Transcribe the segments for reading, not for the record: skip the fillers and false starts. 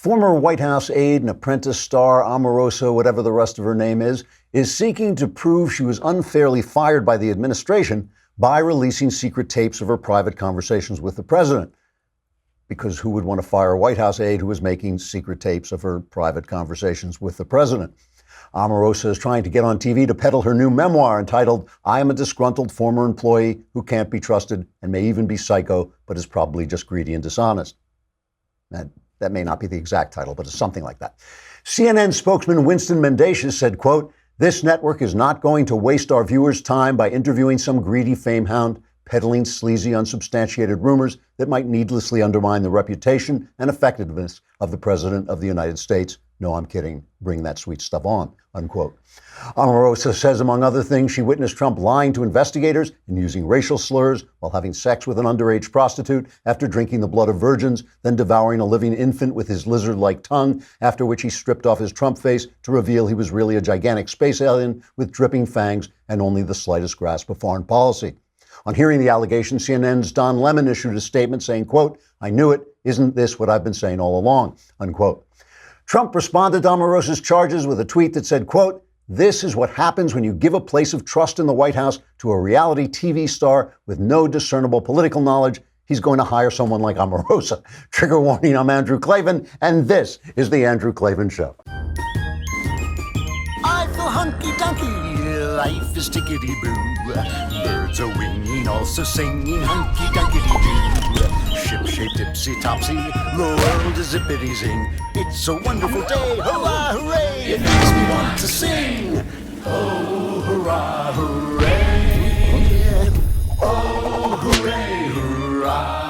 Former White House aide and Apprentice star Omarosa, whatever the rest of her name is seeking to prove she was unfairly fired by the administration by releasing secret tapes of her private conversations with the president. Because who would want to fire a White House aide who was making secret tapes of her private conversations with the president? Omarosa is trying to get on TV to peddle her new memoir entitled, I Am a Disgruntled Former Employee Who Can't Be Trusted and May Even Be Psycho, but is probably just greedy and dishonest. That may not be the exact title, but it's something like that. CNN spokesman Winston Mendacious said, quote, this network is not going to waste our viewers' time by interviewing some greedy fame hound, peddling sleazy, unsubstantiated rumors that might needlessly undermine the reputation and effectiveness of the President of the United States. No, I'm kidding. Bring that sweet stuff on, unquote. Omarosa says, among other things, she witnessed Trump lying to investigators and using racial slurs while having sex with an underage prostitute after drinking the blood of virgins, then devouring a living infant with his lizard-like tongue, after which he stripped off his Trump face to reveal he was really a gigantic space alien with dripping fangs and only the slightest grasp of foreign policy. On hearing the allegations, CNN's Don Lemon issued a statement saying, quote, I knew it. Isn't this what I've been saying all along, unquote. Trump responded to Omarosa's charges with a tweet that said, quote, this is what happens when you give a place of trust in the White House to a reality TV star with no discernible political knowledge. He's going to hire someone like Omarosa. Trigger warning, I'm Andrew Klavan, and this is The Andrew Klavan Show. I feel hunky-dunky, life is tickety-boo. Birds are winging, also singing hunky-dunky-doo. Ship-shape, tipsy-topsy, the world is zippity-zing. It's a wonderful day, hurrah, hooray! It makes me want to sing. Oh, hurrah, hooray! Oh, hooray, hurrah!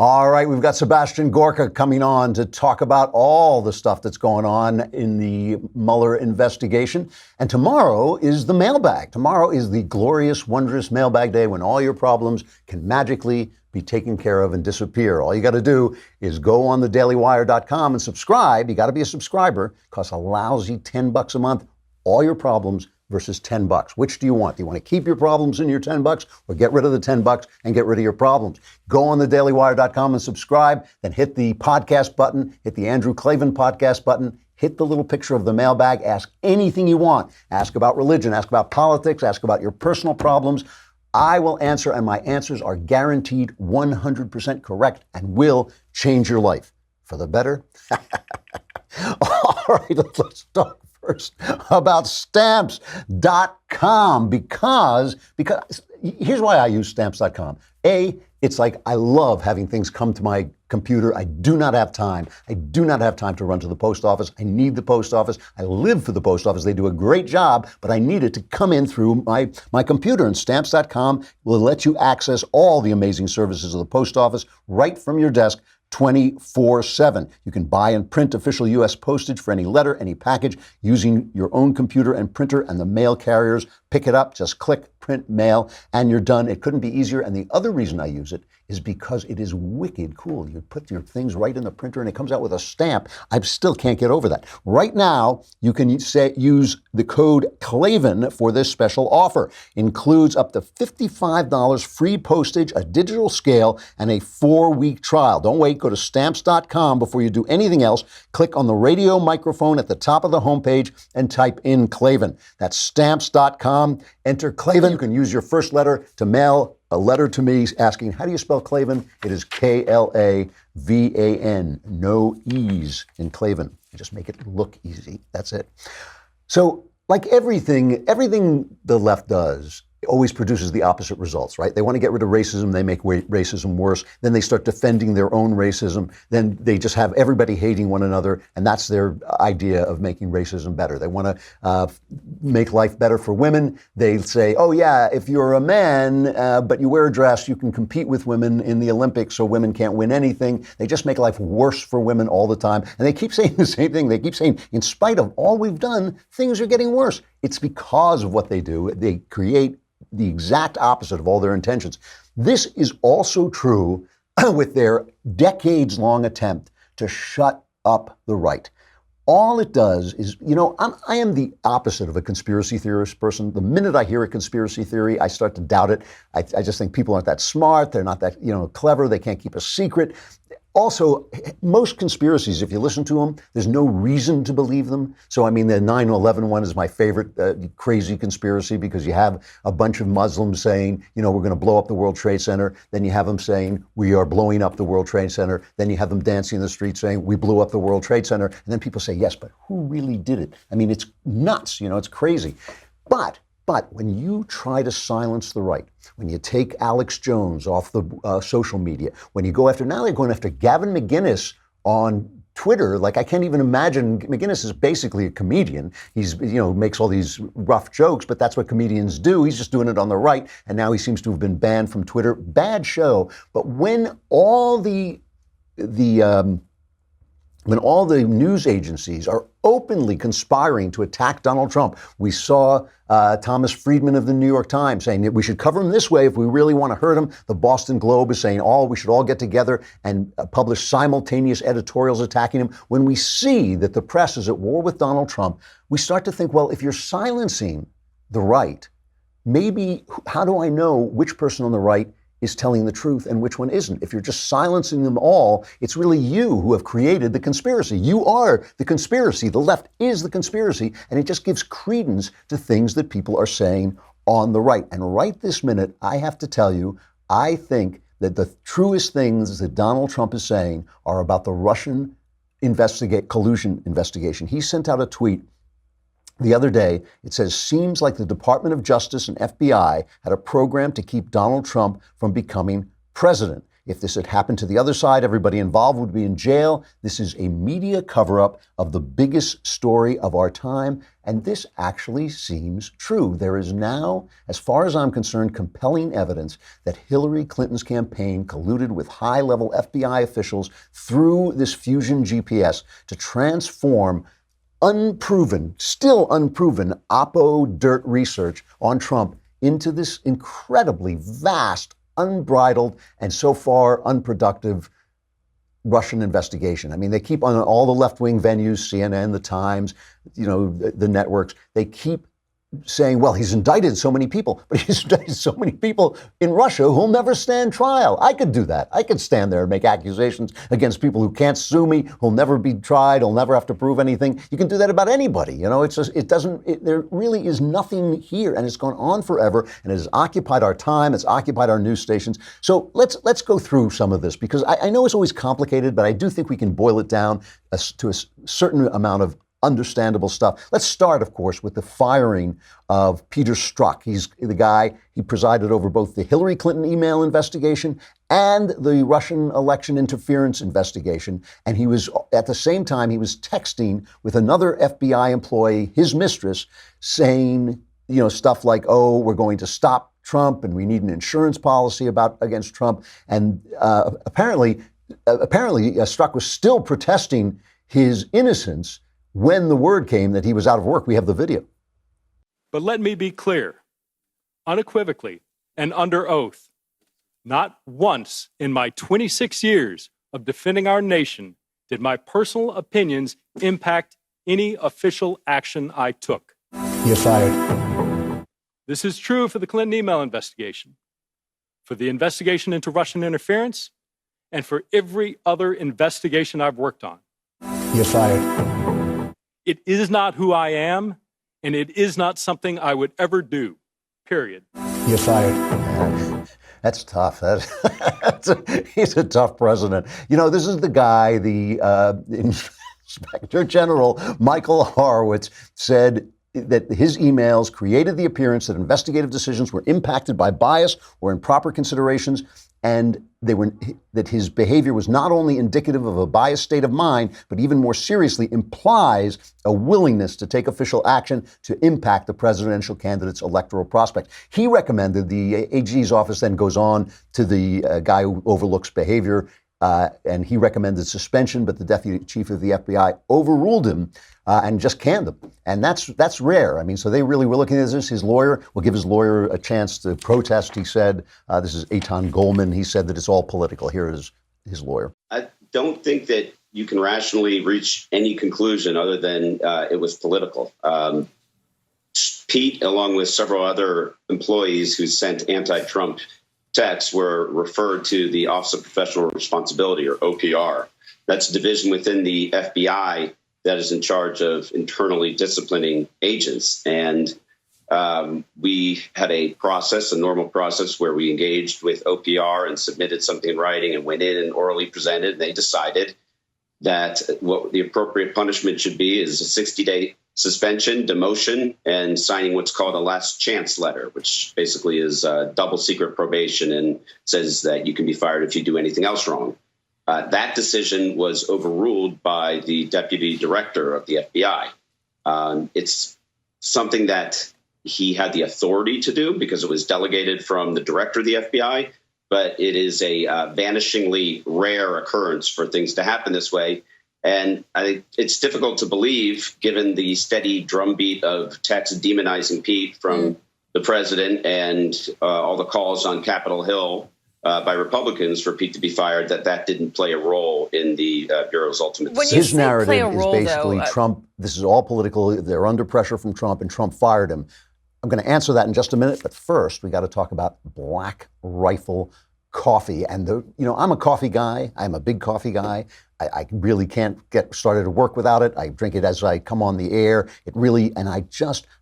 All right, we've got Sebastian Gorka coming on to talk about all the stuff that's going on in the Mueller investigation. And tomorrow is the mailbag. Tomorrow is the glorious, wondrous mailbag day when all your problems can magically be taken care of and disappear. All you got to do is go on thedailywire.com and subscribe. You got to be a subscriber. It costs a lousy $10 a month. All your problems versus $10. Which do you want? Do you want to keep your problems in your $10 or get rid of the $10 and get rid of your problems? Go on thedailywire.com and subscribe, then hit the podcast button, hit the Andrew Klavan podcast button, hit the little picture of the mailbag, ask anything you want. Ask about religion, ask about politics, ask about your personal problems. I will answer, and my answers are guaranteed 100% correct and will change your life. For the better? All right, let's talk first about stamps.com because here's why I use stamps.com. It's like I love having things come to my computer. I do not have time. I do not have time to run to the post office. I need the post office. I live for the post office. They do a great job, but I need it to come in through my computer. And stamps.com will let you access all the amazing services of the post office right from your desk 24/7. You can buy and print official U.S. postage for any letter, any package using your own computer and printer, and the mail carriers pick it up. Just click, print, mail, and you're done. It couldn't be easier. And the other reason I use it is because it is wicked cool. You put your things right in the printer and it comes out with a stamp. I still can't get over that. Right now, you can use the code Klavan for this special offer. Includes up to $55 free postage, a digital scale, and a 4-week trial. Don't wait. Go to stamps.com before you do anything else. Click on the radio microphone at the top of the homepage and type in Klavan. That's stamps.com. Enter Klavan. You can use your first letter to mail a letter to me asking, how do you spell Klavan? It is Klavan. No E's in Klavan. Just make it look easy. That's it. So like everything the left does, always produces the opposite results, right? They want to get rid of racism. They make racism worse. Then they start defending their own racism. Then they just have everybody hating one another. And that's their idea of making racism better. They want to make life better for women. They say, oh, yeah, if you're a man, but you wear a dress, you can compete with women in the Olympics, so women can't win anything. They just make life worse for women all the time. And they keep saying the same thing. They keep saying, in spite of all we've done, things are getting worse. It's because of what they do. They create the exact opposite of all their intentions. This is also true with their decades-long attempt to shut up the right. All it does is, I am the opposite of a conspiracy theorist person. The minute I hear a conspiracy theory, I start to doubt it. I just think people aren't that smart. They're not that, clever. They can't keep a secret. also, most conspiracies, if you listen to them, there's no reason to believe them. So, I mean, the 9/11 one is my favorite crazy conspiracy, because you have a bunch of Muslims saying, you know, we're going to blow up the World Trade Center. Then you have them saying, we are blowing up the World Trade Center. Then you have them dancing in the street saying, we blew up the World Trade Center. And then people say, yes, but who really did it? I mean, it's nuts, you know, it's crazy. But when you try to silence the right, when you take Alex Jones off the social media, when you go after, now they're going after Gavin McInnes on Twitter. Like, I can't even imagine. McInnes is basically a comedian. He's, you know, makes all these rough jokes, but that's what comedians do. He's just doing it on the right. And now he seems to have been banned from Twitter. Bad show. But when all the news agencies are openly conspiring to attack Donald Trump, we saw Thomas Friedman of the New York Times saying that we should cover him this way if we really want to hurt him. The Boston Globe is saying, we should all get together and publish simultaneous editorials attacking him. When we see that the press is at war with Donald Trump, we start to think, well, if you're silencing the right, maybe how do I know which person on the right is telling the truth and which one isn't? If you're just silencing them all, it's really you who have created the conspiracy. You are the conspiracy. The left is the conspiracy, and it just gives credence to things that people are saying on the right. And right this minute, I have to tell you, I think that the truest things that Donald Trump is saying are about the Russian collusion investigation. He sent out a tweet the other day. It says, seems like the Department of Justice and FBI had a program to keep Donald Trump from becoming president. If this had happened to the other side, everybody involved would be in jail. This is a media cover-up of the biggest story of our time. And this actually seems true. There is now, as far as I'm concerned, compelling evidence that Hillary Clinton's campaign colluded with high-level FBI officials through this Fusion GPS to transform still unproven Oppo dirt research on Trump into this incredibly vast, unbridled, and so far unproductive Russian investigation. I mean, they keep on all the left-wing venues, CNN, the Times, you know, the networks, they keep saying, well, he's indicted so many people, but he's indicted so many people in Russia who'll never stand trial. I could do that. I could stand there and make accusations against people who can't sue me, who'll never be tried, who'll never have to prove anything. You can do that about anybody. You know, it's just, there really is nothing here, and it's gone on forever, and it has occupied our time. It's occupied our news stations. So let's go through some of this, because I know it's always complicated, but I do think we can boil it down to a certain amount of understandable stuff. Let's start, of course, with the firing of Peter Strzok. He's the guy, he presided over both the Hillary Clinton email investigation and the Russian election interference investigation. And he was, at the same time, he was texting with another FBI employee, his mistress, saying, you know, stuff like, we're going to stop Trump and we need an insurance policy against Trump. And apparently, Strzok was still protesting his innocence when the word came that he was out of work. We have the video. But let me be clear, unequivocally and under oath, not once in my 26 years of defending our nation did my personal opinions impact any official action I took. You're fired. This is true for the Clinton email investigation, for the investigation into Russian interference, and for every other investigation I've worked on. You're fired. It is not who I am, and it is not something I would ever do, period. You're fired. That's tough. He's a tough president. You know, this is the guy, the Inspector General Michael Horowitz said that his emails created the appearance that investigative decisions were impacted by bias or improper considerations, and that his behavior was not only indicative of a biased state of mind, but even more seriously implies a willingness to take official action to impact the presidential candidate's electoral prospect. He recommended, the AG's office then goes on to the guy who overlooks behavior, and he recommended suspension, but the deputy chief of the FBI overruled him and just canned him. And that's rare. I mean, so they really were looking at this. His lawyer will give his lawyer a chance to protest. He said, this is Eitan Goldman. He said that it's all political. Here is his lawyer. I don't think that you can rationally reach any conclusion other than it was political. Pete, along with several other employees who sent anti-Trump texts were referred to the Office of Professional Responsibility, or OPR. That's a division within the FBI that is in charge of internally disciplining agents. And we had a normal process where we engaged with OPR and submitted something in writing and went in and orally presented. And they decided that what the appropriate punishment should be is a 60-day suspension, demotion, and signing what's called a last chance letter, which basically is double secret probation and says that you can be fired if you do anything else wrong. That decision was overruled by the deputy director of the FBI. It's something that he had the authority to do because it was delegated from the director of the FBI, but it is a vanishingly rare occurrence for things to happen this way. And I think it's difficult to believe, given the steady drumbeat of texts demonizing Pete from the president and all the calls on Capitol Hill by Republicans for Pete to be fired, that didn't play a role in the Bureau's ultimate decision. His narrative is basically Trump. This is all political. They're under pressure from Trump, and Trump fired him. I'm going to answer that in just a minute. But first, we got to talk about Black Rifle Coffee. And, I'm a coffee guy. I'm a big coffee guy. I really can't get started to work without it. I drink it as I come on the air. I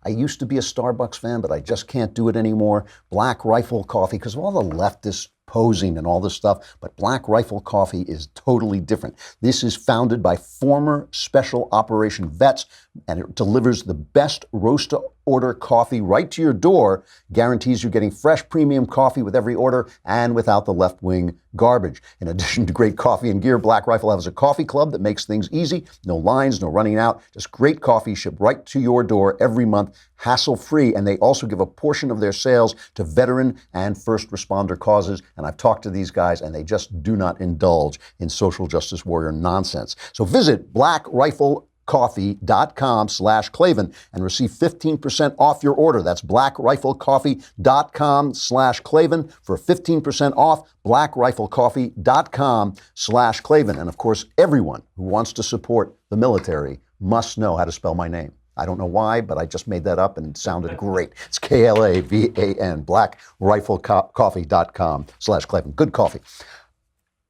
used to be a Starbucks fan, but I just can't do it anymore. Black Rifle Coffee, because of all the leftist posing and all this stuff, but Black Rifle Coffee is totally different. This is founded by former special operation vets, and it delivers the best roast-to-order coffee right to your door, guarantees you're getting fresh premium coffee with every order and without the left-wing garbage. In addition to great coffee and gear, Black Rifle has a coffee club that makes things easy. No lines, no running out, just great coffee shipped right to your door every month, hassle-free. And they also give a portion of their sales to veteran and first responder causes. And I've talked to these guys, and they just do not indulge in social justice warrior nonsense. So visit blackriflecoffee.com/Klavan and receive 15% off your order. That's blackriflecoffee.com/Klavan for 15% off. blackriflecoffee.com/Klavan. And of course, everyone who wants to support the military must know how to spell my name. I don't know why, but I just made that up and it sounded great. It's Klavan, blackriflecoffee.com/Klavan. Good coffee.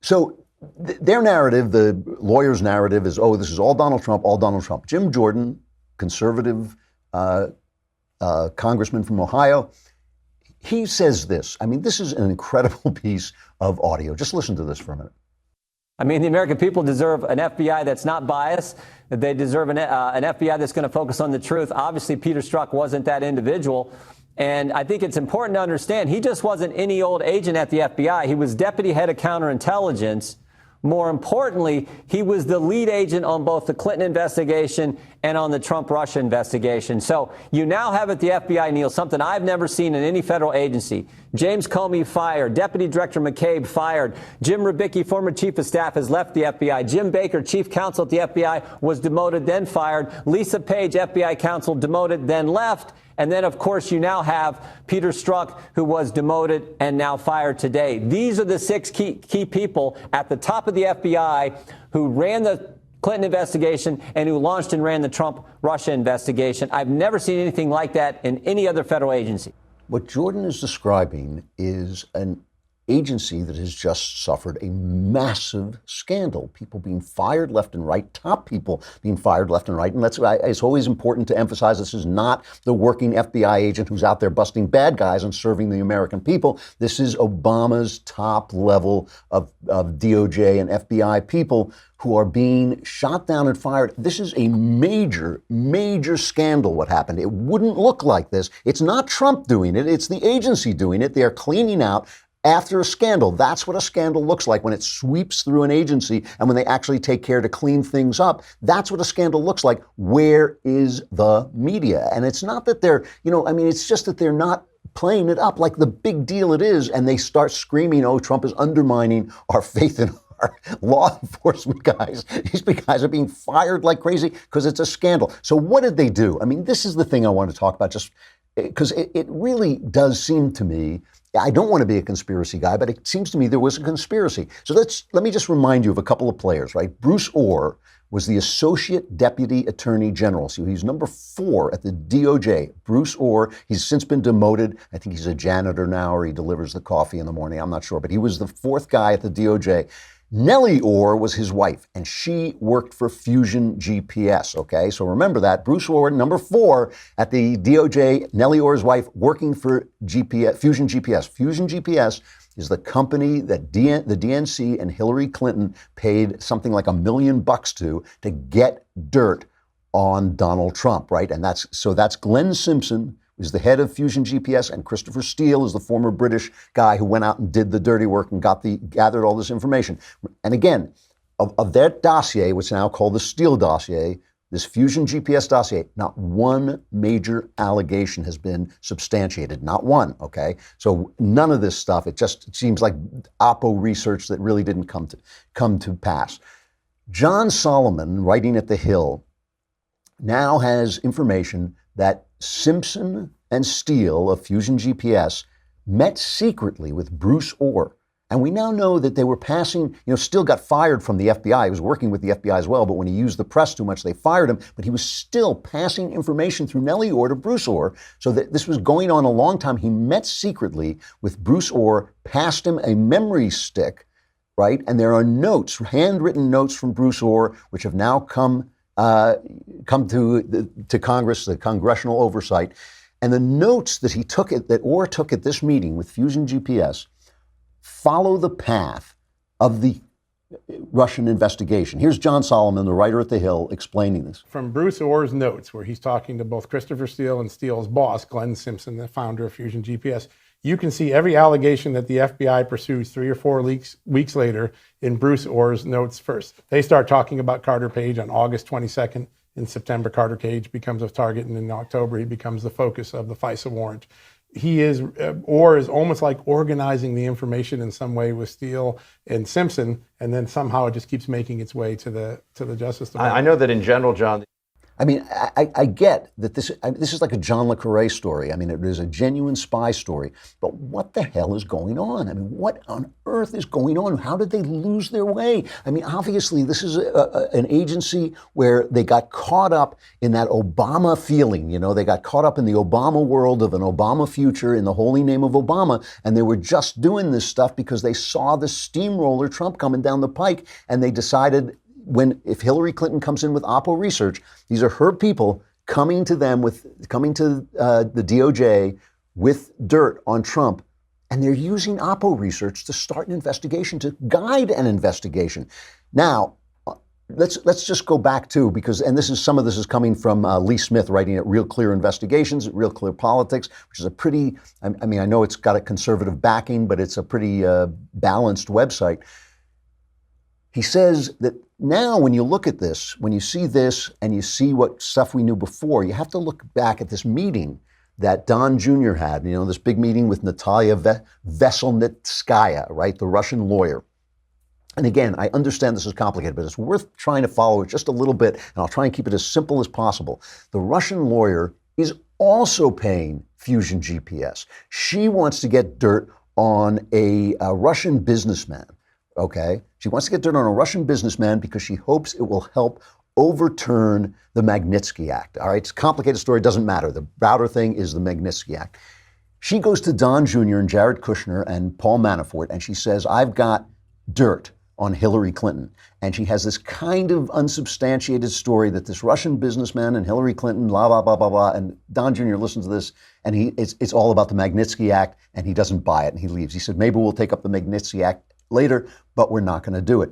So their narrative, the lawyer's narrative, is, this is all Donald Trump, all Donald Trump. Jim Jordan, conservative congressman from Ohio, he says this. I mean, this is an incredible piece of audio. Just listen to this for a minute. I mean, the American people deserve an FBI that's not biased. They deserve an FBI that's going to focus on the truth. Obviously, Peter Strzok wasn't that individual. And I think it's important to understand he just wasn't any old agent at the FBI. He was deputy head of counterintelligence. More importantly, he was the lead agent on both the Clinton investigation and on the Trump-Russia investigation. So you now have at the FBI, Neil, something I've never seen in any federal agency. James Comey fired. Deputy Director McCabe fired. Jim Rubicki, former chief of staff, has left the FBI. Jim Baker, chief counsel at the FBI, was demoted, then fired. Lisa Page, FBI counsel, demoted, then left. And then, of course, you now have Peter Strzok, who was demoted and now fired today. These are the six key people at the top of the FBI who ran the Clinton investigation and who launched and ran the Trump-Russia investigation. I've never seen anything like that in any other federal agency. What Jordan is describing is an agency that has just suffered a massive scandal. People being fired left and right, top people being fired left and right. And it's always important to emphasize this is not the working FBI agent who's out there busting bad guys and serving the American people. This is Obama's top level of DOJ and FBI people who are being shot down and fired. This is a major, major scandal, what happened. It wouldn't look like this. It's not Trump doing it. It's the agency doing it. They are cleaning out after a scandal. That's what a scandal looks like when it sweeps through an agency and when they actually take care to clean things up. That's what a scandal looks like. Where is the media? And it's not that they're, it's just that they're not playing it up like the big deal it is. And they start screaming, Trump is undermining our faith in our law enforcement guys. These big guys are being fired like crazy because it's a scandal. So what did they do? I mean, this is the thing I want to talk about, just because it really does seem to me I don't want to be a conspiracy guy, but it seems to me there was a conspiracy. So let me just remind you of a couple of players, right? Bruce Orr was the Associate Deputy Attorney General. So he's number 4 at the DOJ. Bruce Orr, he's since been demoted. I think he's a janitor now, or he delivers the coffee in the morning. I'm not sure, but he was the 4th guy at the DOJ. Nellie Orr was his wife, and she worked for Fusion GPS, okay? So remember that. Bruce Orr, number 4 at the DOJ, Nellie Orr's wife, working for Fusion GPS. Fusion GPS is the company that the DNC and Hillary Clinton paid something like $1 million to get dirt on Donald Trump, right? And that's Glenn Simpson, who's the head of Fusion GPS, and Christopher Steele is the former British guy who went out and did the dirty work and gathered all this information. And again, of that dossier, which is now called the Steele dossier, this Fusion GPS dossier, not one major allegation has been substantiated. Not one, okay? So none of this stuff, it seems like Oppo research that really didn't come to pass. John Solomon, writing at The Hill, now has information that Simpson and Steele of Fusion GPS met secretly with Bruce Orr. And we now know that they were passing, Steele got fired from the FBI. He was working with the FBI as well, but when he used the press too much, they fired him. But he was still passing information through Nellie Orr to Bruce Orr. So that this was going on a long time. He met secretly with Bruce Orr, passed him a memory stick, right? And there are notes, handwritten notes from Bruce Orr, which have now come to Congress, the congressional oversight. And the notes that Orr took at this meeting with Fusion GPS follow the path of the Russian investigation. Here's John Solomon, the writer at The Hill, explaining this. From Bruce Orr's notes, where he's talking to both Christopher Steele and Steele's boss, Glenn Simpson, the founder of Fusion GPS, you can see every allegation that the FBI pursues 3 or 4 weeks later in Bruce Orr's notes first. They start talking about Carter Page on August 22nd. In September, Carter Page becomes a target, and in October, he becomes the focus of the FISA warrant. Orr is almost like organizing the information in some way with Steele and Simpson, and then somehow it just keeps making its way to the Justice Department. I know that in general, John. I mean, I get that this is like a John le Carré story. I mean, it is a genuine spy story. But what the hell is going on? I mean, what on earth is going on? How did they lose their way? I mean, obviously, this is an agency where they got caught up in that Obama feeling. They got caught up in the Obama world of an Obama future in the holy name of Obama. And they were just doing this stuff because they saw the steamroller Trump coming down the pike. And they decided, if Hillary Clinton comes in with Oppo research, these are her people coming to the DOJ with dirt on Trump, and they're using Oppo research to start an investigation, to guide an investigation. Now, let's just go back to, some of this is coming from Lee Smith, writing at Real Clear Investigations, at Real Clear Politics, which is a pretty, I know it's got a conservative backing, but it's a pretty balanced website. He says that now when you look at this, when you see this and you see what stuff we knew before, you have to look back at this meeting that Don Jr. had, this big meeting with Natalia Veselnitskaya, right, the Russian lawyer. And again, I understand this is complicated, but it's worth trying to follow it just a little bit, and I'll try and keep it as simple as possible. The Russian lawyer is also paying Fusion GPS. She wants to get dirt on a Russian businessman. Okay, she wants to get dirt on a Russian businessman because she hopes it will help overturn the Magnitsky Act. All right, it's a complicated story, doesn't matter. The router thing is the Magnitsky Act. She goes to Don Jr. and Jared Kushner and Paul Manafort, and she says, I've got dirt on Hillary Clinton. And she has this kind of unsubstantiated story that this Russian businessman and Hillary Clinton, blah, blah, blah, blah, blah. And Don Jr. listens to this, and it's all about the Magnitsky Act, and he doesn't buy it, and he leaves. He said, maybe we'll take up the Magnitsky Act later, but we're not going to do it.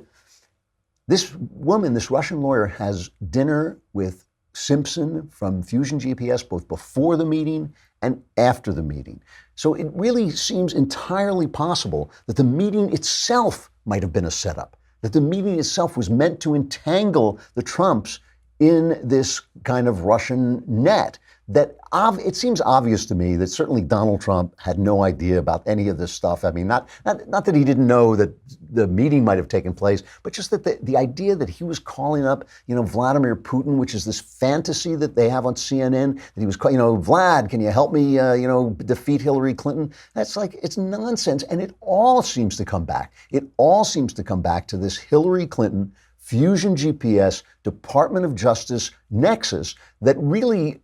This woman, this Russian lawyer, has dinner with Simpson from Fusion GPS both before the meeting and after the meeting. So it really seems entirely possible that the meeting itself might have been a setup, that the meeting itself was meant to entangle the Trumps in this kind of Russian net that it seems obvious to me that certainly Donald Trump had no idea about any of this stuff. I mean, not that he didn't know that the meeting might have taken place, but just that the idea that he was calling up, Vladimir Putin, which is this fantasy that they have on CNN, that he was, Vlad, can you help me, defeat Hillary Clinton? That's like, it's nonsense. And it all seems to come back. It all seems to come back to this Hillary Clinton Fusion GPS, Department of Justice nexus that really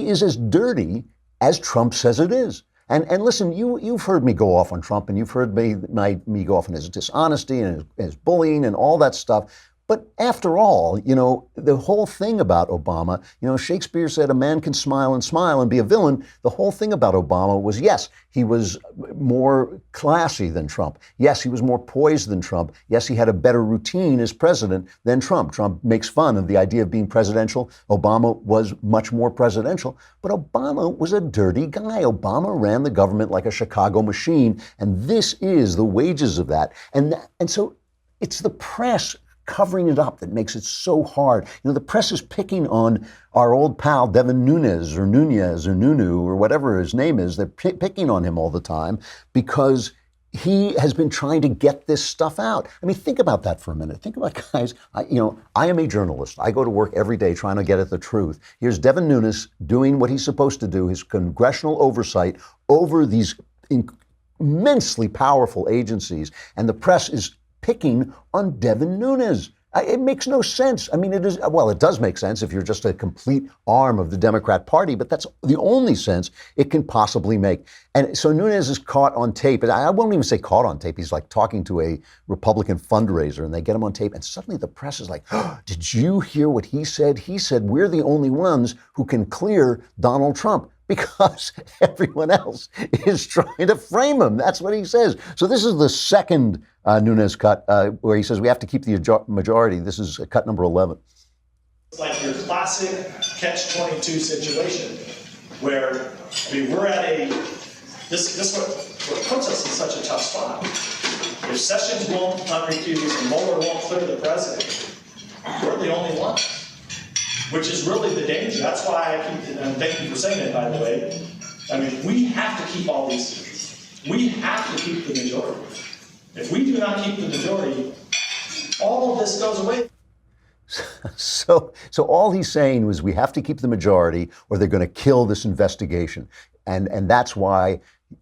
is as dirty as Trump says it is. And listen, you've heard me go off on Trump, and you've heard me go off on his dishonesty and his bullying and all that stuff. But after all, the whole thing about Obama, Shakespeare said a man can smile and be a villain. The whole thing about Obama was, yes, he was more classy than Trump. Yes, he was more poised than Trump. Yes, he had a better routine as president than Trump. Trump makes fun of the idea of being presidential. Obama was much more presidential. But Obama was a dirty guy. Obama ran the government like a Chicago machine. And this is the wages of that. And so it's the press covering it up that makes it so hard. The press is picking on our old pal Devin Nunes or Nunu or whatever his name is. They're picking on him all the time because he has been trying to get this stuff out. I mean, think about that for a minute. Think about, guys, I am a journalist. I go to work every day trying to get at the truth. Here's Devin Nunes doing what he's supposed to do, his congressional oversight over these immensely powerful agencies, and the press is picking on Devin Nunes. It makes no sense. I mean, it does make sense if you're just a complete arm of the Democrat Party, but that's the only sense it can possibly make. And so Nunes is caught on tape, and I won't even say caught on tape. He's like talking to a Republican fundraiser, and they get him on tape, and suddenly the press is like, oh, did you hear what he said? He said, we're the only ones who can clear Donald Trump, because everyone else is trying to frame him. That's what he says. So this is the second Nunes cut where he says we have to keep the majority. This is cut number 11. It's like your classic catch-22 situation where, we're at this what puts us in such a tough spot. If Sessions won't unrecuse and Mueller won't clear the president, we're the only one. Which is really the danger. That's why and thank you for saying it, by the way. I mean, we have to keep all these secrets. We have to keep the majority. If we do not keep the majority, all of this goes away. So all he's saying was we have to keep the majority or they're going to kill this investigation. And that's why,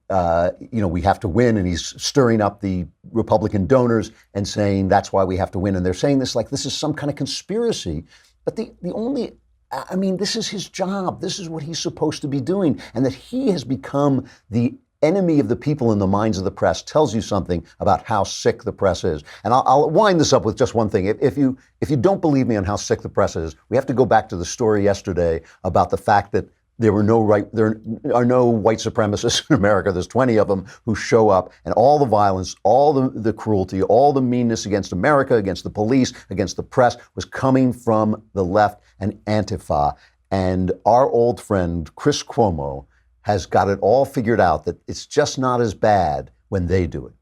we have to win. And he's stirring up the Republican donors and saying that's why we have to win. And they're saying this like this is some kind of conspiracy. But this is his job. This is what he's supposed to be doing. And that he has become the enemy of the people in the minds of the press tells you something about how sick the press is. And I'll wind this up with just one thing. If you don't believe me on how sick the press is, we have to go back to the story yesterday about the fact that there are no white supremacists in America. There's 20 of them who show up, and all the violence, all the cruelty, all the meanness against America, against the police, against the press was coming from the left and Antifa. And our old friend, Chris Cuomo, has got it all figured out that it's just not as bad when they do it.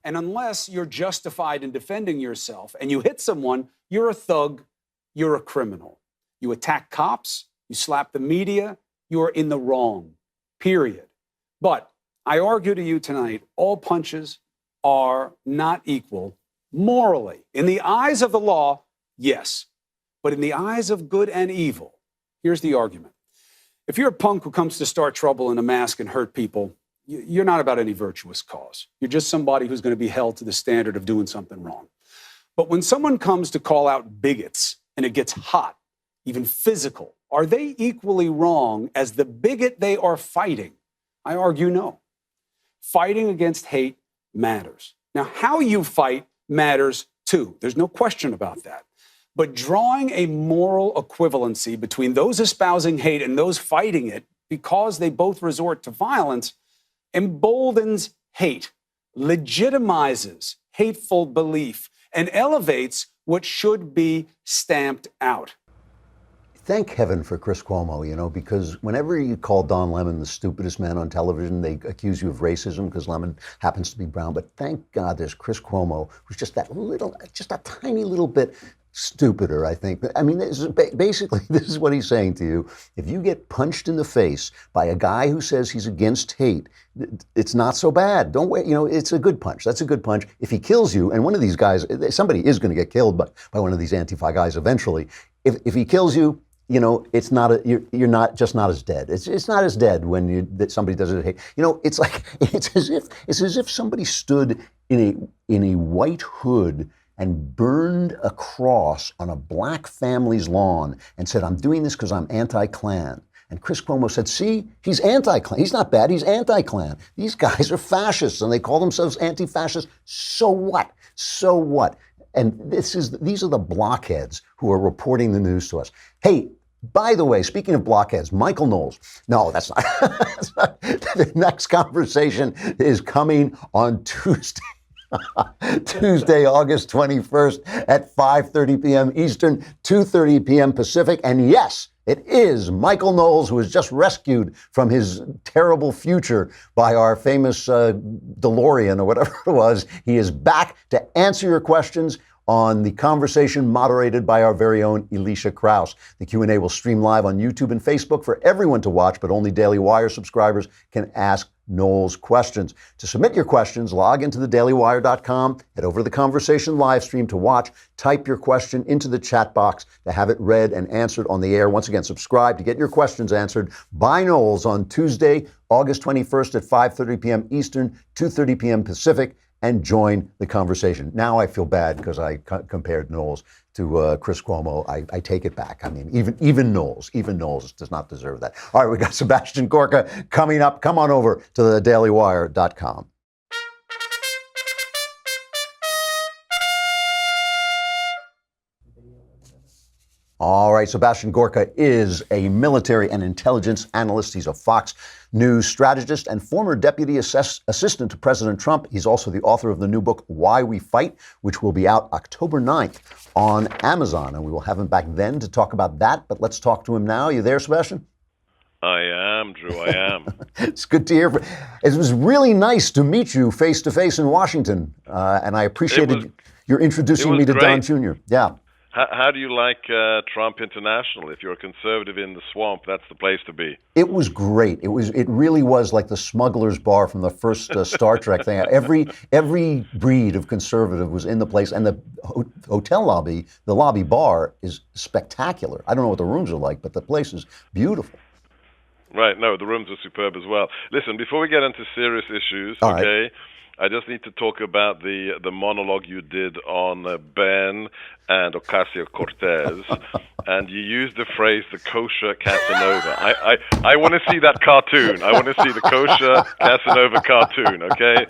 And unless you're justified in defending yourself and you hit someone, you're a thug, you're a criminal. You attack cops, you slap the media, you are in the wrong, period. But I argue to you tonight, all punches are not equal morally. In the eyes of the law, yes. But in the eyes of good and evil, here's the argument. If you're a punk who comes to start trouble in a mask and hurt people, you're not about any virtuous cause. You're just somebody who's going to be held to the standard of doing something wrong. But when someone comes to call out bigots and it gets hot, even physical, are they equally wrong as the bigot they are fighting? I argue no. Fighting against hate matters. Now, how you fight matters too. There's no question about that. But drawing a moral equivalency between those espousing hate and those fighting it because they both resort to violence emboldens hate, legitimizes hateful belief, and elevates what should be stamped out. Thank heaven for Chris Cuomo, because whenever you call Don Lemon the stupidest man on television, they accuse you of racism because Lemon happens to be brown. But thank God there's Chris Cuomo, who's just a tiny little bit stupider, I think. I mean, basically, this is what he's saying to you. If you get punched in the face by a guy who says he's against hate, it's not so bad. Don't wait. It's a good punch. That's a good punch. If he kills you, and one of these guys, somebody is going to get killed by one of these Antifa guys eventually. If he kills you, it's not you're not as dead. It's not as dead when that somebody does it hate. It's like it's as if somebody stood in a white hood and burned a cross on a black family's lawn and said, "I'm doing this because I'm anti-Klan." And Chris Cuomo said, "See, he's anti-Klan. He's not bad. He's anti-Klan. These guys are fascists and they call themselves anti-fascists. So what? So what?" And these are the blockheads who are reporting the news to us. Hey, by the way, speaking of blockheads, Michael Knowles. No, that's not. The next conversation is coming on Tuesday. Tuesday, August 21st at 5:30 p.m. Eastern, 2:30 p.m. Pacific. And yes, it is Michael Knowles, who was just rescued from his terrible future by our famous DeLorean or whatever it was. He is back to answer your questions on the conversation moderated by our very own Elisha Krauss. The Q&A will stream live on YouTube and Facebook for everyone to watch, but only Daily Wire subscribers can ask Knowles questions. To submit your questions, log into thedailywire.com, head over to the conversation live stream to watch, type your question into the chat box to have it read and answered on the air. Once again, subscribe to get your questions answered by Knowles on Tuesday, August 21st at 5:30 p.m. Eastern, 2:30 p.m. Pacific, and join the conversation. Now I feel bad because I compared Knowles to Chris Cuomo. I take it back. I mean, even Knowles does not deserve that. All right, we got Sebastian Gorka coming up. Come on over to thedailywire.com. All right, Sebastian Gorka is a military and intelligence analyst. He's a Fox News strategist and former deputy assistant to President Trump. He's also the author of the new book, Why We Fight, which will be out October 9th on Amazon. And we will have him back then to talk about that. But let's talk to him now. You there, Sebastian? I am, Drew. I am. It's good to hear. It was really nice to meet you face to face in Washington. And I appreciated your introducing me to great. Don Jr. Yeah. How do you like Trump International? If you're a conservative in the swamp, that's the place to be. It was great. It really was like the smuggler's bar from the first Star Trek thing. Every breed of conservative was in the place, and the hotel lobby, the lobby bar, is spectacular. I don't know what the rooms are like, but the place is beautiful. Right. No, the rooms are superb as well. Listen, before we get into serious issues, All okay? right. I just need to talk about the monologue you did on Ben and Ocasio-Cortez, and you used the phrase "the kosher Casanova." I want to see that cartoon. I want to see the kosher Casanova cartoon. Okay,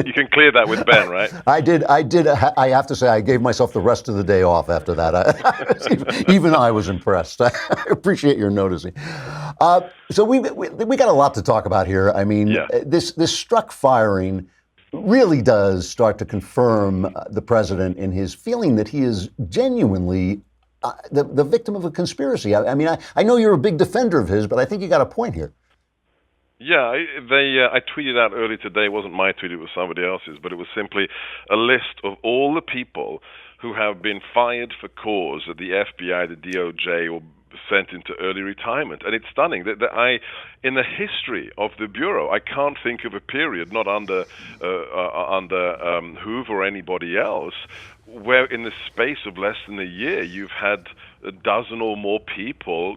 you can clear that with Ben, right? I did. I have to say, I gave myself the rest of the day off after that. Even I was impressed. I appreciate your noticing. So we got a lot to talk about here. I mean, this Strzok firing really does start to confirm the president in his feeling that he is genuinely the victim of a conspiracy. I mean, I know you're a big defender of his, but I think you got a point here. Yeah, I tweeted out earlier today. It wasn't my tweet, it was somebody else's, but it was simply a list of all the people who have been fired for cause at the FBI, the DOJ, or sent into early retirement. And it's stunning that in the history of the Bureau, I can't think of a period, not under Hoover or anybody else, where in the space of less than a year, you've had a dozen or more people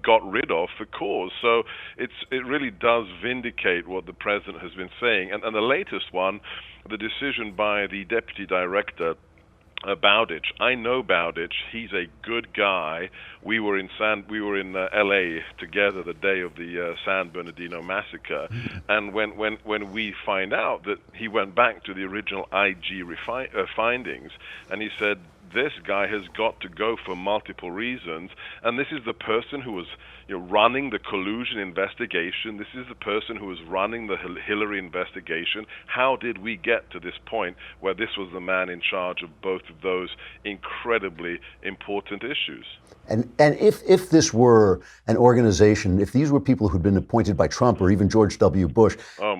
got rid of for cause. So it really does vindicate what the president has been saying. And the latest one, the decision by the deputy director, Bowditch. I know Bowditch. He's a good guy. We were in L.A. together the day of the San Bernardino massacre, and when we find out that he went back to the original IG findings, and he said, this guy has got to go for multiple reasons, and this is the person who was running the collusion investigation. This is the person who was running the Hillary investigation. How did we get to this point where this was the man in charge of both of those incredibly important issues? And if this were an organization, if these were people who'd been appointed by Trump or even George W. Bush,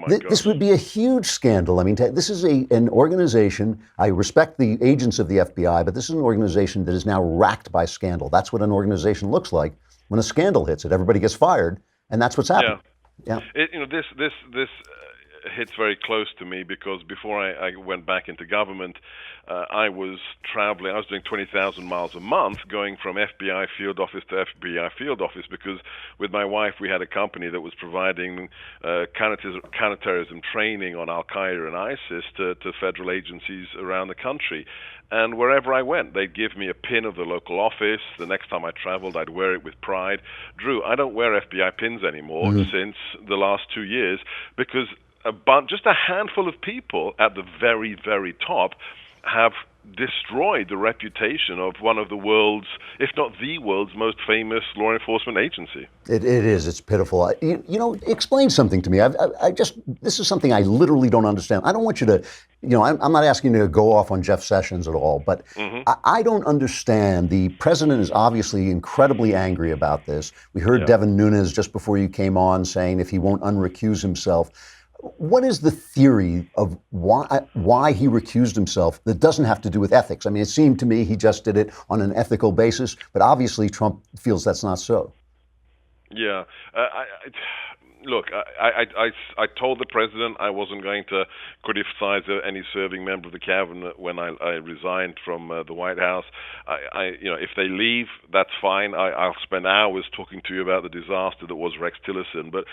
this would be a huge scandal. I mean, this is an organization. I respect the agents of the FBI, but this this is an organization that is now racked by scandal. That's what an organization looks like when a scandal hits it. Everybody gets fired, and that's what's happening. Yeah. This hits very close to me because before I went back into government, I was traveling. I was doing 20,000 miles a month, going from FBI field office to FBI field office, because with my wife we had a company that was providing counterterrorism training on Al Qaeda and ISIS to federal agencies around the country. And wherever I went, they'd give me a pin of the local office. The next time I traveled, I'd wear it with pride. Drew, I don't wear FBI pins anymore since the last 2 years because just a handful of people at the very, very top have destroyed the reputation of one of the world's, if not the world's, most famous law enforcement agency. It is. It's pitiful. Explain something to me. This is something I literally don't understand. I don't want you to, I'm not asking you to go off on Jeff Sessions at all, but I don't understand. The president is obviously incredibly angry about this. We heard Devin Nunes just before you came on saying if he won't unrecuse himself. What is the theory of why he recused himself that doesn't have to do with ethics? I mean, it seemed to me he just did it on an ethical basis, but obviously Trump feels that's not so. Yeah. Look, I told the president I wasn't going to criticize any serving member of the cabinet when I resigned from the White House. If they leave, that's fine. I'll spend hours talking to you about the disaster that was Rex Tillerson. But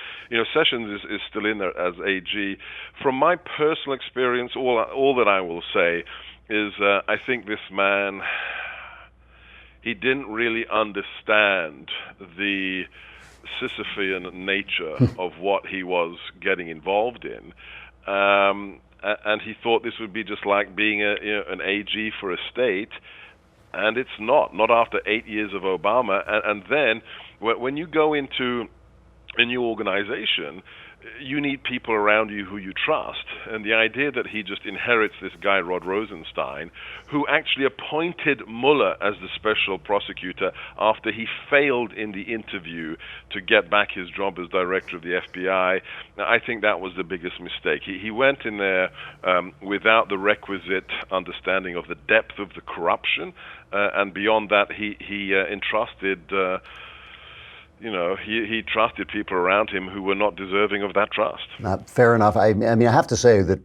Sessions is still in there as AG. From my personal experience, all that I will say is I think this man, he didn't really understand the Sisyphean nature of what he was getting involved in, and he thought this would be just like being an AG for a state, and it's not after 8 years of Obama. And then when you go into a new organization, you need people around you who you trust. And the idea that he just inherits this guy, Rod Rosenstein, who actually appointed Mueller as the special prosecutor after he failed in the interview to get back his job as director of the FBI, I think that was the biggest mistake. He went in there without the requisite understanding of the depth of the corruption, and beyond that, he entrusted he trusted people around him who were not deserving of that trust. Fair enough. I mean, I have to say that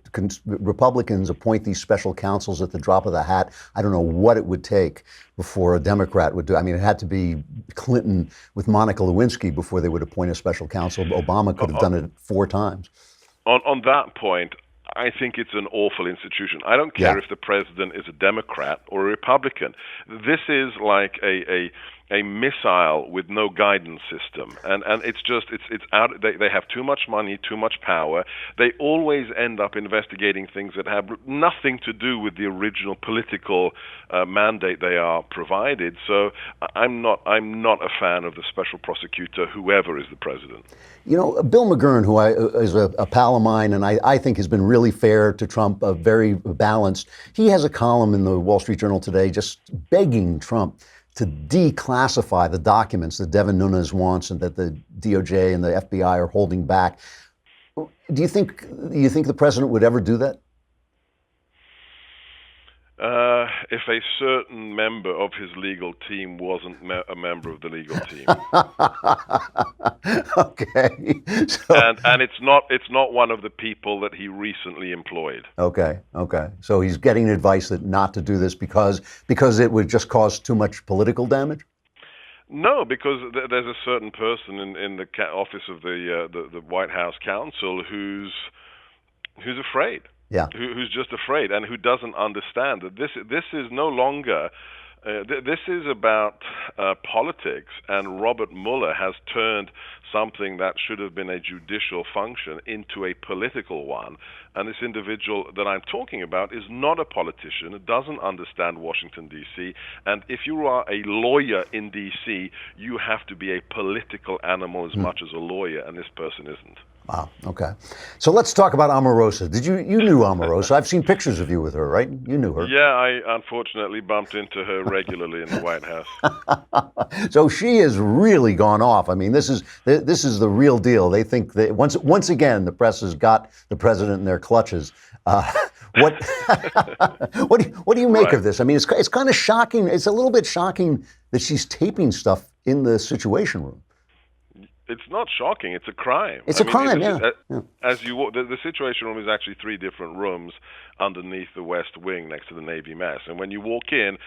Republicans appoint these special counsels at the drop of the hat. I don't know what it would take before a Democrat would do. I mean, it had to be Clinton with Monica Lewinsky before they would appoint a special counsel. Obama could have done it 4 times. On that point, I think it's an awful institution. I don't care if the president is a Democrat or a Republican. This is like a missile with no guidance system, and it's out. They have too much money, too much power. They always end up investigating things that have nothing to do with the original political mandate they are provided. So I'm not a fan of the special prosecutor, whoever is the president. Bill McGurn, who is a pal of mine, and I think has been really fair to Trump, very balanced. He has a column in the Wall Street Journal today just begging Trump to declassify the documents that Devin Nunes wants and that the DOJ and the FBI are holding back. Do you think the president would ever do that? If a certain member of his legal team wasn't a member of the legal team. Okay. And it's not one of the people that he recently employed. Okay. So he's getting advice that not to do this because it would just cause too much political damage? No, because there's a certain person in the office of the White House counsel who's afraid. Yeah. Who's just afraid and who doesn't understand that this is no longer this is about politics, and Robert Mueller has turned something that should have been a judicial function into a political one. And this individual that I'm talking about is not a politician. It doesn't understand Washington, D.C. And if you are a lawyer in D.C., you have to be a political animal as much as a lawyer, and this person isn't. Wow. Okay. So let's talk about Omarosa. You knew Omarosa? I've seen pictures of you with her, right? You knew her. Yeah, I unfortunately bumped into her regularly in the White House. So she has really gone off. I mean, this is the real deal. They think that once again the press has got the president in their clutches. What what do you make Right. of this? I mean, it's kind of shocking. It's a little bit shocking that she's taping stuff in the Situation Room. It's not shocking. It's a crime. It's a crime, yeah. As you walk, the Situation Room is actually 3 different rooms underneath the West Wing next to the Navy mess. And when you walk in,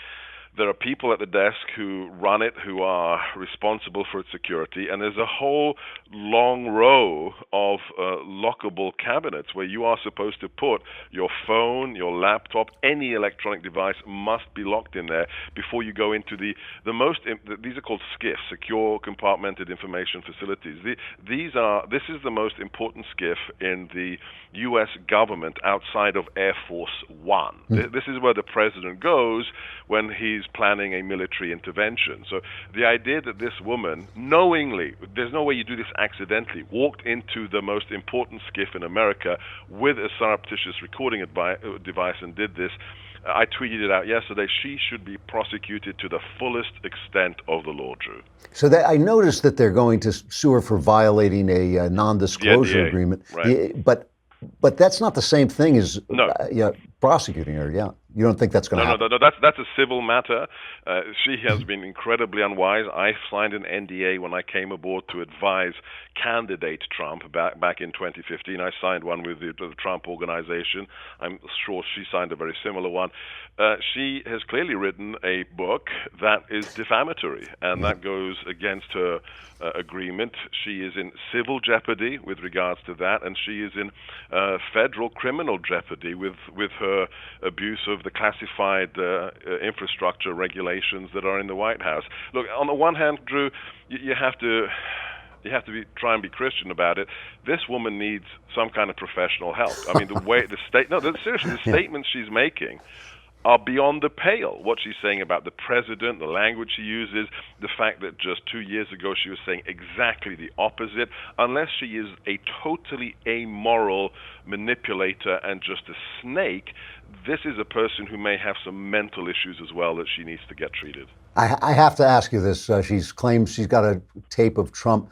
there are people at the desk who run it, who are responsible for its security, and there's a whole long row of lockable cabinets where you are supposed to put your phone, your laptop, any electronic device must be locked in there before you go into these are called SCIFs, Secure Compartmented Information Facilities. This is the most important SCIF in the U.S. government outside of Air Force One. This is where the president goes when he's planning a military intervention. So the idea that this woman knowingly, there's no way you do this accidentally, walked into the most important SCIF in America with a surreptitious recording device and did this. I tweeted it out yesterday. She should be prosecuted to the fullest extent of the law, Drew. So I noticed that they're going to sue her for violating a non-disclosure agreement. Right. But that's not the same thing as No. prosecuting her. Yeah, you don't think that's going to happen? No. That's a civil matter. She has been incredibly unwise. I signed an NDA when I came aboard to advise candidate Trump back in 2015. I signed one with the Trump organization. I'm sure she signed a very similar one. She has clearly written a book that is defamatory, and that goes against her agreement. She is in civil jeopardy with regards to that, and she is in federal criminal jeopardy with her abuse of the classified infrastructure regulations that are in the White House. Look, on the one hand, Drew, you have to try and be Christian about it. This woman needs some kind of professional help. I mean, the statements she's making are beyond the pale. What she's saying about the president, the language she uses, the fact that just 2 years ago she was saying exactly the opposite. Unless she is a totally amoral manipulator and just a snake, this is a person who may have some mental issues as well that she needs to get treated. I have to ask you this. She claims she's got a tape of Trump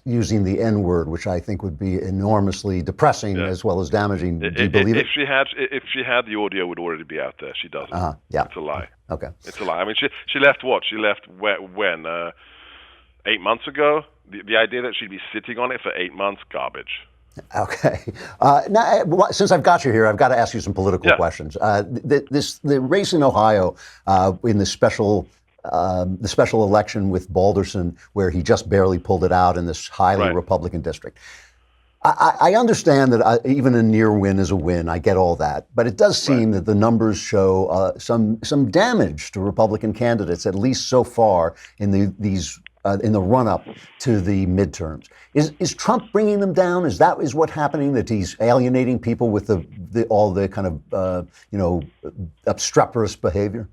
using the N-word, which I think would be enormously depressing as well as damaging. Do you believe it? If she had, the audio would already be out there. She doesn't. Yeah. It's a lie. Okay. It's a lie. I mean, she left what? She left when? 8 months ago? The idea that she'd be sitting on it for 8 months, garbage. Okay. Now, since I've got you here, I've got to ask you some political questions. The race in Ohio in the special election with Balderson, where he just barely pulled it out in this highly Republican district. I understand that even a near win is a win. I get all that, but it does seem that the numbers show some damage to Republican candidates, at least so far in the run-up to the midterms. Is Trump bringing them down? Is what's happening? That he's alienating people with all the kind of obstreperous behavior?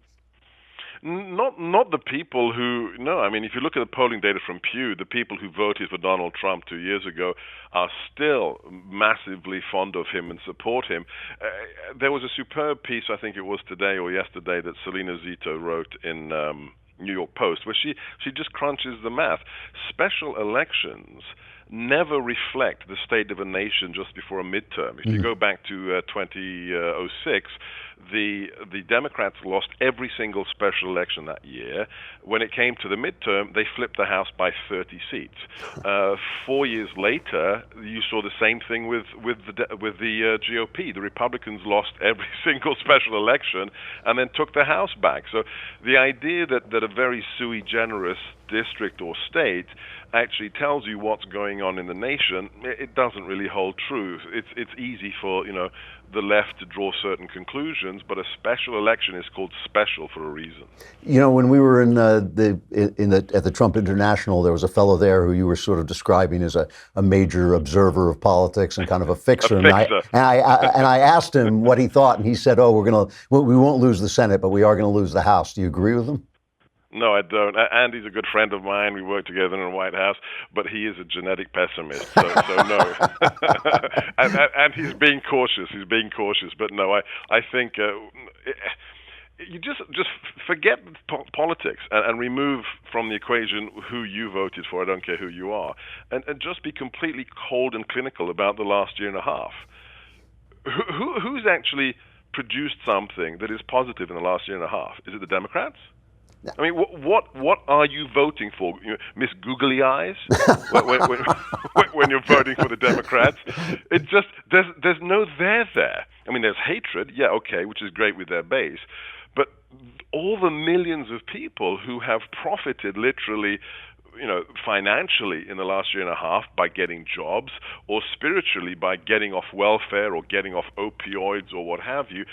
Not the people who, no, I mean, if you look at the polling data from Pew, the people who voted for Donald Trump 2 years ago are still massively fond of him and support him. There was a superb piece, I think it was today or yesterday, that Selena Zito wrote in New York Post, where she just crunches the math. Special elections never reflect the state of a nation just before a midterm. If you go back to 2006, the Democrats lost every single special election that year. When it came to the midterm, they flipped the House by 30 seats. 4 years later, you saw the same thing with the GOP. The Republicans lost every single special election and then took the House back. So the idea that a very sui generis district or state actually tells you what's going on in the nation, it doesn't really hold true. It's easy for the left to draw certain conclusions, but a special election is called special for a reason. When we were at the Trump International, there was a fellow there who you were sort of describing as a major observer of politics and kind of a fixer. And I asked him what he thought, and he said, "Oh, we won't lose the Senate, but we are going to lose the House." Do you agree with him? No, I don't. Andy's a good friend of mine. We work together in the White House, but he is a genetic pessimist, so no. and he's being cautious. But no, I think you just forget politics and remove from the equation who you voted for. I don't care who you are, and just be completely cold and clinical about the last year and a half. Who's actually produced something that is positive in the last year and a half? Is it the Democrats? I mean, what are you voting for, Miss Googly Eyes? when you're voting for the Democrats, it just there's no there. I mean, there's hatred, yeah, okay, which is great with their base, but all the millions of people who have profited literally, financially in the last year and a half by getting jobs, or spiritually by getting off welfare or getting off opioids or what have you,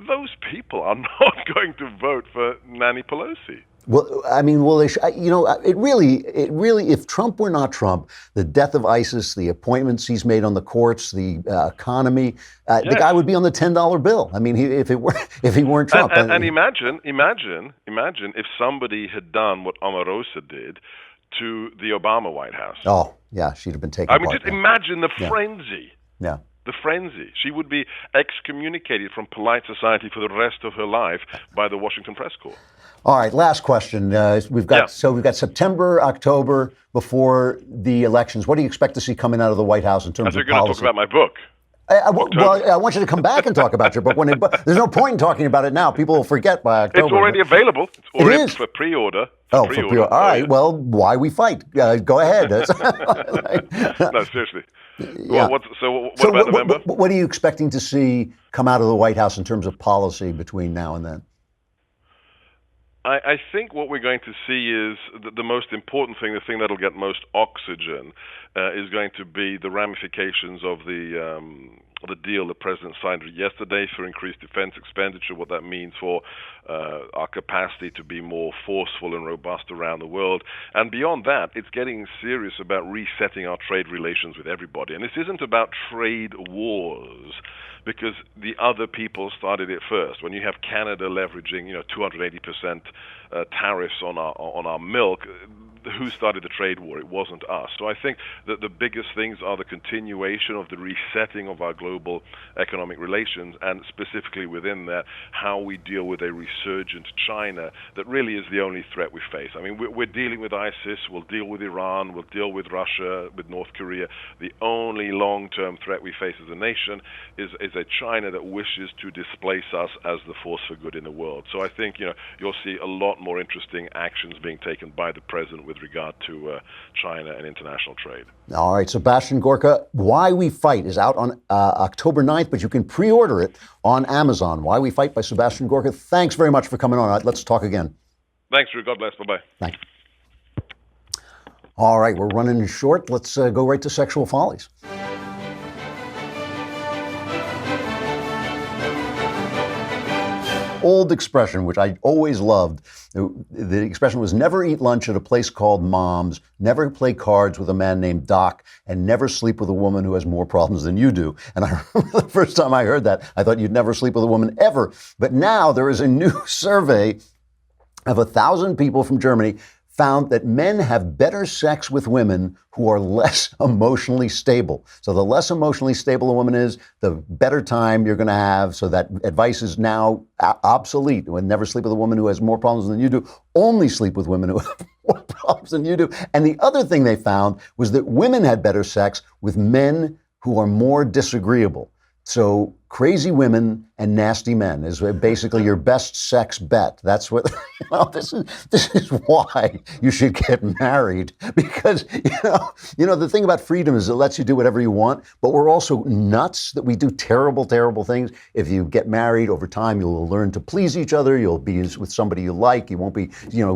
those people are not going to vote for Nancy Pelosi. Well, I mean, it really, if Trump were not Trump, the death of ISIS, the appointments he's made on the courts, the economy, the guy would be on the $10 bill. I mean, if he weren't Trump. And imagine if somebody had done what Omarosa did to the Obama White House. Oh, yeah, she'd have been taken. I mean, just imagine the frenzy. Yeah. The frenzy. She would be excommunicated from polite society for the rest of her life by the Washington Press Corps. All right, last question. We've got September, October before the elections. What do you expect to see coming out of the White House in terms of policy? I thought you were going to talk about my book. I want you to come back and talk about your book. There's no point in talking about it now. People will forget by October. It's already available. It's already for pre-order. For pre-order. All right. Well, why we fight? Go ahead. No, seriously. Yeah. What about November? What are you expecting to see come out of the White House in terms of policy between now and then? I think what we're going to see is the most important thing, the thing that'll get most oxygen, is going to be the ramifications of the deal the president signed yesterday for increased defense expenditure, what that means for our capacity to be more forceful and robust around the world. And beyond that, it's getting serious about resetting our trade relations with everybody. And this isn't about trade wars, because the other people started it first. When you have Canada leveraging, 280% tariffs on our milk, who started the trade war? It wasn't us. So I think that the biggest things are the continuation of the resetting of our global economic relations, and specifically within that, how we deal with a resurgent China that really is the only threat we face. I mean, we're dealing with ISIS, we'll deal with Iran, we'll deal with Russia, with North Korea. The only long-term threat we face as a nation is a China that wishes to displace us as the force for good in the world. So I think, you'll see a lot more interesting actions being taken by the president with regard to China and international trade. All right, Sebastian Gorka, Why We Fight is out on October 9th, but you can pre-order it on Amazon. Why We Fight by Sebastian Gorka. Thanks very much for coming on. Let's talk again. Thanks, Drew. God bless. Bye-bye. Thanks. All right, we're running short. Let's go right to sexual follies. Old expression, which I always loved. The expression was never eat lunch at a place called Mom's, never play cards with a man named Doc, and never sleep with a woman who has more problems than you do. And I remember the first time I heard that, I thought you'd never sleep with a woman ever. But now there is a new survey of 1,000 people from Germany found that men have better sex with women who are less emotionally stable. So the less emotionally stable a woman is, the better time you're going to have. So that advice is now obsolete. Never sleep with a woman who has more problems than you do. Only sleep with women who have more problems than you do. And the other thing they found was that women had better sex with men who are more disagreeable. So crazy women and nasty men is basically your best sex bet. That's what, this is why you should get married, because, the thing about freedom is it lets you do whatever you want, but we're also nuts that we do terrible, terrible things. If you get married over time, you'll learn to please each other. You'll be with somebody you like. You won't be,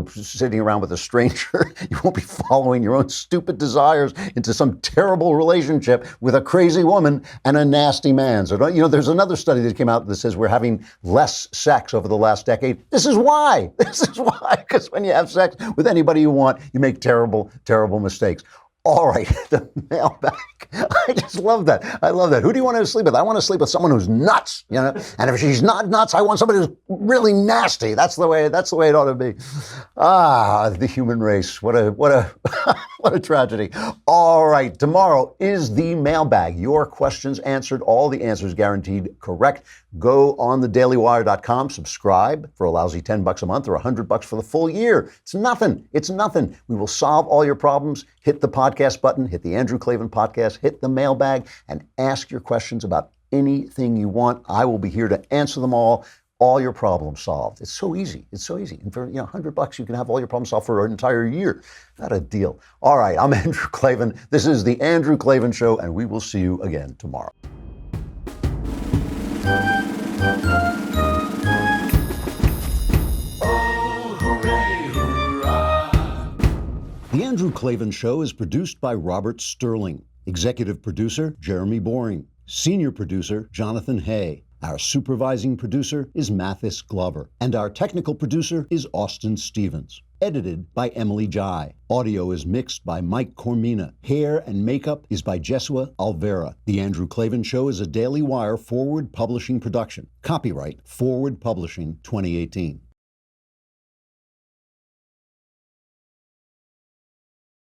sitting around with a stranger. You won't be following your own stupid desires into some terrible relationship with a crazy woman and a nasty man. So there's another study that came out that says we're having less sex over the last decade. This is why. Because when you have sex with anybody you want, you make terrible, terrible mistakes. All right, the mailbag. I just love that. I love that. Who do you want to sleep with? I want to sleep with someone who's nuts, And if she's not nuts, I want somebody who's really nasty. That's the way it ought to be. The human race. What a what a tragedy. All right, tomorrow is the mailbag. Your questions answered, all the answers guaranteed correct. Go on thedailywire.com, subscribe for a lousy $10 a month or $100 for the full year. It's nothing. We will solve all your problems. Hit the podcast button, hit the Andrew Klavan podcast, hit the mailbag, and ask your questions about anything you want. I will be here to answer them all your problems solved. It's so easy. It's so easy. And for $100, you can have all your problems solved for an entire year. Not a deal. All right, I'm Andrew Klavan. This is the Andrew Klavan Show, and we will see you again tomorrow. The Andrew Klavan Show is produced by Robert Sterling. Executive producer, Jeremy Boring. Senior producer, Jonathan Hay. Our supervising producer is Mathis Glover. And our technical producer is Austin Stevens. Edited by Emily Jai. Audio is mixed by Mike Cormina. Hair and makeup is by Jesua Alvera. The Andrew Klavan Show is a Daily Wire Forward Publishing production. Copyright Forward Publishing 2018.